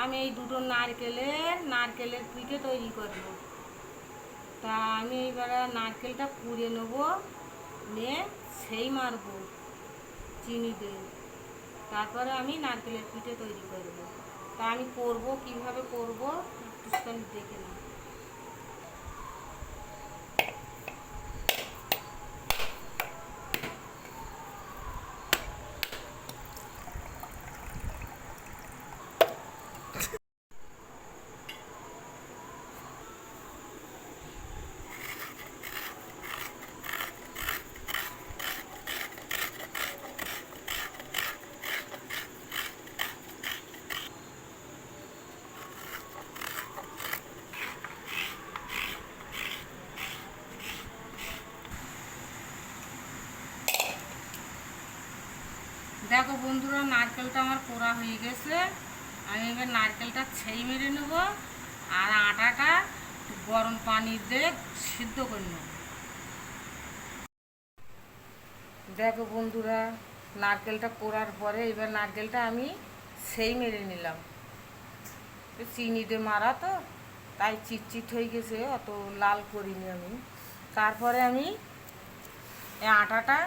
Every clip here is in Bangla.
আমি এই দুটো নারকেলের পিঠে তৈরি করব। তা আমি এইবারে নারকেলটা কুড়ে নেব, নিয়ে সেই মারবো চিনি দিয়ে। তারপরে আমি নারকেলের পিঠে তৈরি করব। তা আমি করব কিভাবে করব একটুখানি দেখে নাও। দেখো বন্ধুরা, নারকেলটা আমার কোড়া হয়ে গেছে। আমি এবার নারকেলটা ছেই মেরে নেব, আর আটাটা গরম পানি দিয়ে সিদ্ধ করে নেব। দেখো বন্ধুরা, নারকেলটা কোড়ার পরে এবার নারকেলটা আমি সেই মেরে নিলাম। চিনি দিয়ে মারা তো, তাই চিটচিট হয়ে গেছে, অত লাল করিনি আমি। তারপরে আমি এই আটাটা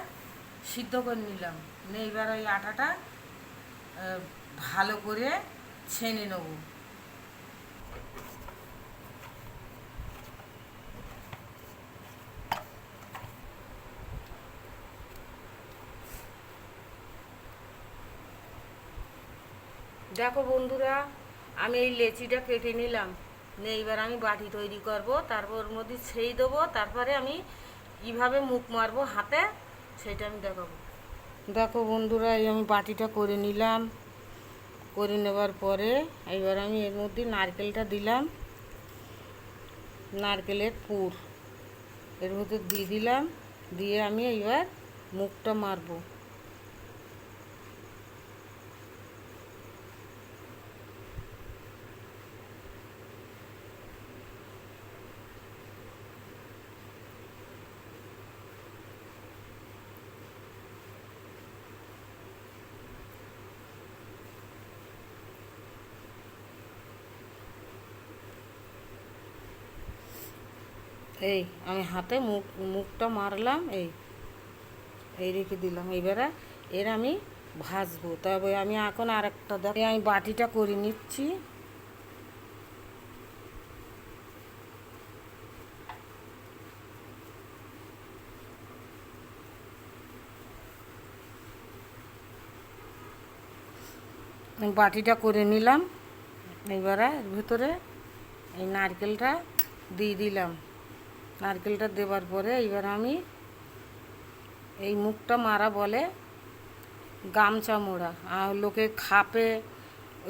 সিদ্ধ করে নিলাম। এবার ওই আটাটা ভালো করে ছেনে নেব। দেখো বন্ধুরা, আমি এই লেচিটা কেটে নিলাম। এইবার আমি বাটি তৈরি করব, তারপর ওর মধ্যে ছেই দেবো, তারপরে আমি কীভাবে মুখ মারবো হাতে সেটা আমি দেখাবো। দেখো বন্ধুরা, এই আমি বাটিটা করে নিলাম। করে নেবার পরে এবার আমি এর মধ্যে নারকেলটা দিলাম, নারকেলের পুর এর মধ্যে দিয়ে দিলাম। দিয়ে আমি এবার মুখটা মারবো। এই আমি হাতে মুখটা মারলাম, এই রেখে দিলাম। এবারে এর আমি ভাজবো। তবে আমি এখন আরেকটা দেখো, আমি বাটিটা করে নিচ্ছি। আমি বাটিটা করে নিলাম। এবারে এর ভিতরে এই নারকেলটা দিয়ে দিলাম। নারকেলটা দেওয়ার পরে এবার আমি এই মুখটা মারা বলে গামছা মোড়া, আর লোকে খাপে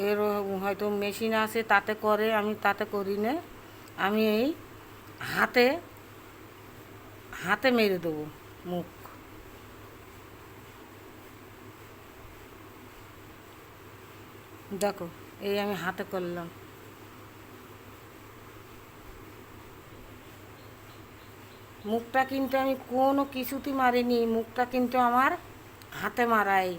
এর হয়তো মেশিন আছে তাতে করে, আমি তাতে করি না। আমি এই হাতে হাতে মেরে দেবো মুখ। দেখো, এই আমি হাতে করলাম। মুখটা কিন্তু আমি কোনো কিছুতে মারিনি, মুখটা কিন্তু আমার হাতে মারাই।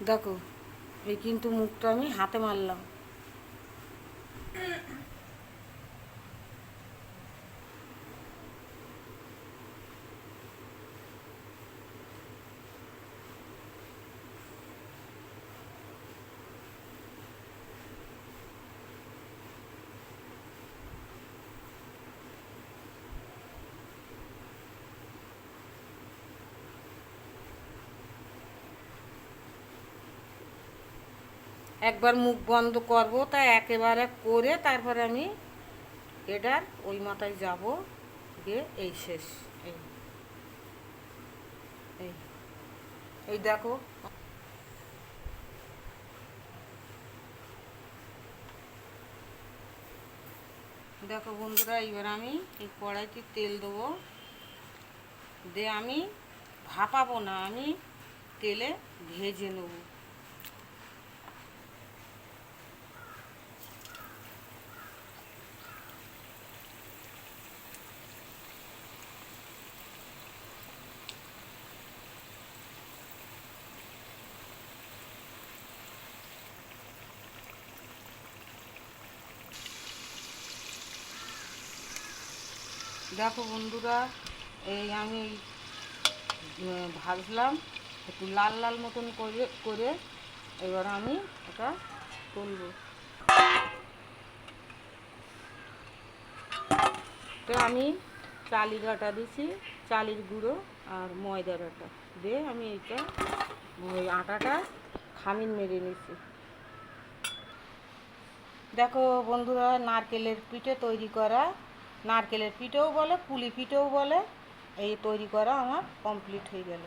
দেখো, এই কিন্তু মুখটা আমি হাতে মারলাম। একবার মুখ বন্ধ করব, তাই একেবারে করে তারপরে আমি এটার ওই মাথায় যাব, গিয়ে এই শেষ। এই এই এই দেখো, দেখো বন্ধুরা, এবার আমি এই কড়াইতে তেল দেবো। দিয়ে আমি ভাপাবো না, আমি তেলে ভেজে নেব। দেখো বন্ধুরা, এই আমি ভাজলাম একটু লাল লাল মতন করে করে এবার আমি এটা তুলব। তো আমি চালের আটা দিছি, চালের গুঁড়ো আর ময়দার আটা দিয়ে আমি এইটা ওই আটাটা খামির মেরে নিছি। দেখো বন্ধুরা, নারকেলের পিঠে তৈরি করা, নারকেলের পিঠেও বলে পুলি পিঠেও বলে, এই তৈরি করা আমার কমপ্লিট হয়ে গেল।